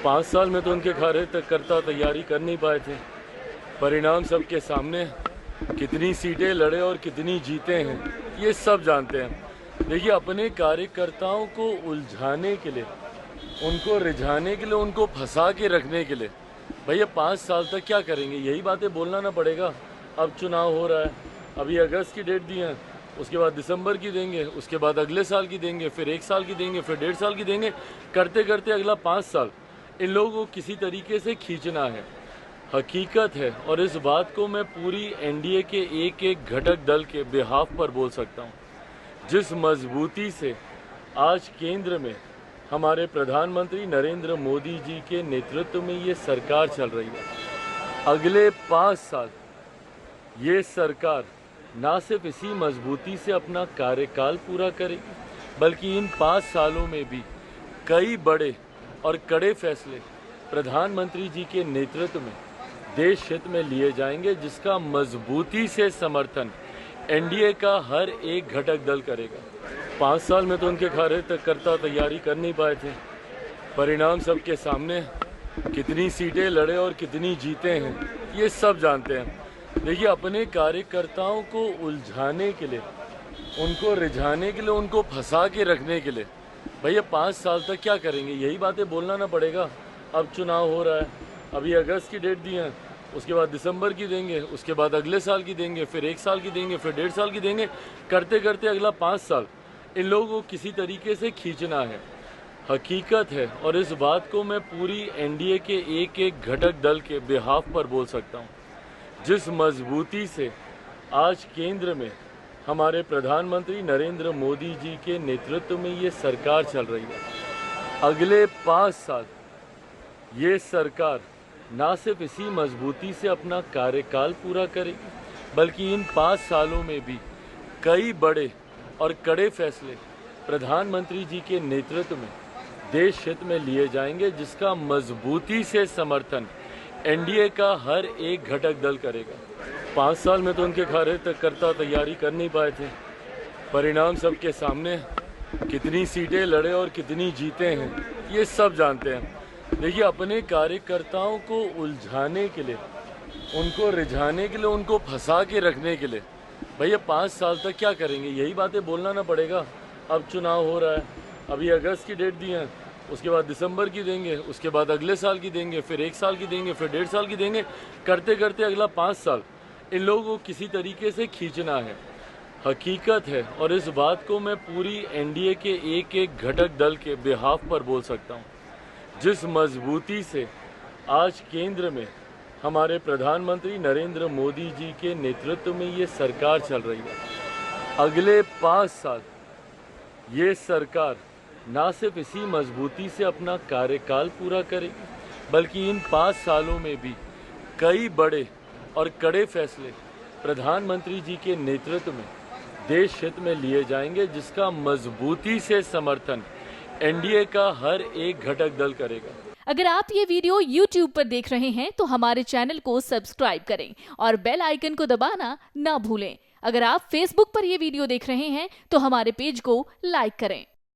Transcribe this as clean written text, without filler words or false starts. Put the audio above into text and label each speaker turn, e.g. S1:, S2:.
S1: 5 साल में तो उनके कार्यकर्ता तैयारी कर नहीं पाए थे। परिणाम सबके सामने, कितनी सीटें लड़े और कितनी जीते हैं ये सब जानते हैं। देखिए, अपने कार्यकर्ताओं को उलझाने के लिए, उनको रिझाने के लिए, उनको फंसा के रखने के लिए भैया 5 साल तक क्या करेंगे, यही बातें बोलना ना पड़ेगा। अब चुनाव हो रहा है, अभी अगस्त की डेट दी है, उसके बाद दिसंबर की देंगे, उसके बाद अगले साल की देंगे, फिर 1 साल की देंगे, फिर 1.5 साल की देंगे। करते करते अगला 5 साल इन लोगों को किसी तरीके से खींचना है। हकीकत है, और इस बात को मैं पूरी एनडीए के एक एक घटक दल के बिहाफ पर बोल सकता हूँ। जिस मजबूती से आज केंद्र में हमारे प्रधानमंत्री नरेंद्र मोदी जी के नेतृत्व में ये सरकार चल रही है, अगले 5 साल ये सरकार ना सिर्फ इसी मजबूती से अपना कार्यकाल पूरा करेगी, बल्कि इन 5 सालों में भी कई बड़े और कड़े फैसले प्रधानमंत्री जी के नेतृत्व में देश हित में लिए जाएंगे, जिसका मजबूती से समर्थन एनडीए का हर एक घटक दल करेगा। 5 साल में तो उनके कार्यकर्ता तैयारी कर नहीं पाए थे। परिणाम सबके सामने, कितनी सीटें लड़े और कितनी जीते हैं ये सब जानते हैं। देखिए, अपने कार्यकर्ताओं को उलझाने के लिए, उनको रिझाने के लिए, उनको फंसा के रखने के लिए भैया 5 साल तक क्या करेंगे, यही बातें बोलना ना पड़ेगा। अब चुनाव हो रहा है, अभी अगस्त की डेट दी है, उसके बाद दिसंबर की देंगे, उसके बाद अगले साल की देंगे, फिर 1 साल की देंगे, फिर 1.5 साल की देंगे। करते करते अगला 5 साल इन लोगों को किसी तरीके से खींचना है। हकीकत है, और इस बात को मैं पूरी एनडीए के एक एक घटक दल के बिहाफ पर बोल सकता हूँ। जिस मजबूती से आज केंद्र में हमारे प्रधानमंत्री नरेंद्र मोदी जी के नेतृत्व में ये सरकार चल रही है, अगले 5 साल ये सरकार ना सिर्फ इसी मजबूती से अपना कार्यकाल पूरा करेगी, बल्कि इन 5 सालों में भी कई बड़े और कड़े फैसले प्रधानमंत्री जी के नेतृत्व में देश हित में लिए जाएंगे, जिसका मजबूती से समर्थन एनडीए का हर एक घटक दल करेगा। 5 साल में तो उनके कार्यकर्ता तैयारी कर नहीं पाए थे। परिणाम सबके सामने, कितनी सीटें लड़े और कितनी जीते हैं ये सब जानते हैं। देखिए, अपने कार्यकर्ताओं को उलझाने के लिए, उनको रिझाने के लिए, उनको फंसा के रखने के लिए भैया 5 साल तक क्या करेंगे, यही बातें बोलना ना पड़ेगा। अब चुनाव हो रहा है, अभी अगस्त की डेट दी है, उसके बाद दिसंबर की देंगे, उसके बाद अगले साल की देंगे, फिर 1 साल की देंगे, फिर 1.5 साल की देंगे। करते करते अगला 5 साल इन लोगों को किसी तरीके से खींचना है। हकीकत है, और इस बात को मैं पूरी एनडीए के एक एक घटक दल के बिहाफ पर बोल सकता हूँ। जिस मजबूती से आज केंद्र में हमारे प्रधानमंत्री नरेंद्र मोदी जी के नेतृत्व में ये सरकार चल रही है, अगले 5 साल ये सरकार ना सिर्फ इसी मजबूती से अपना कार्यकाल पूरा करेगी, बल्कि इन 5 सालों में भी कई बड़े और कड़े फैसले प्रधानमंत्री जी के नेतृत्व में देश हित में लिए जाएंगे, जिसका मजबूती से समर्थन एनडीए का हर एक घटक दल करेगा।
S2: अगर आप ये वीडियो YouTube पर देख रहे हैं तो हमारे चैनल को सब्सक्राइब करें और बेल आइकन को दबाना ना भूलें। अगर आप Facebook पर ये वीडियो देख रहे हैं तो हमारे पेज को लाइक करें।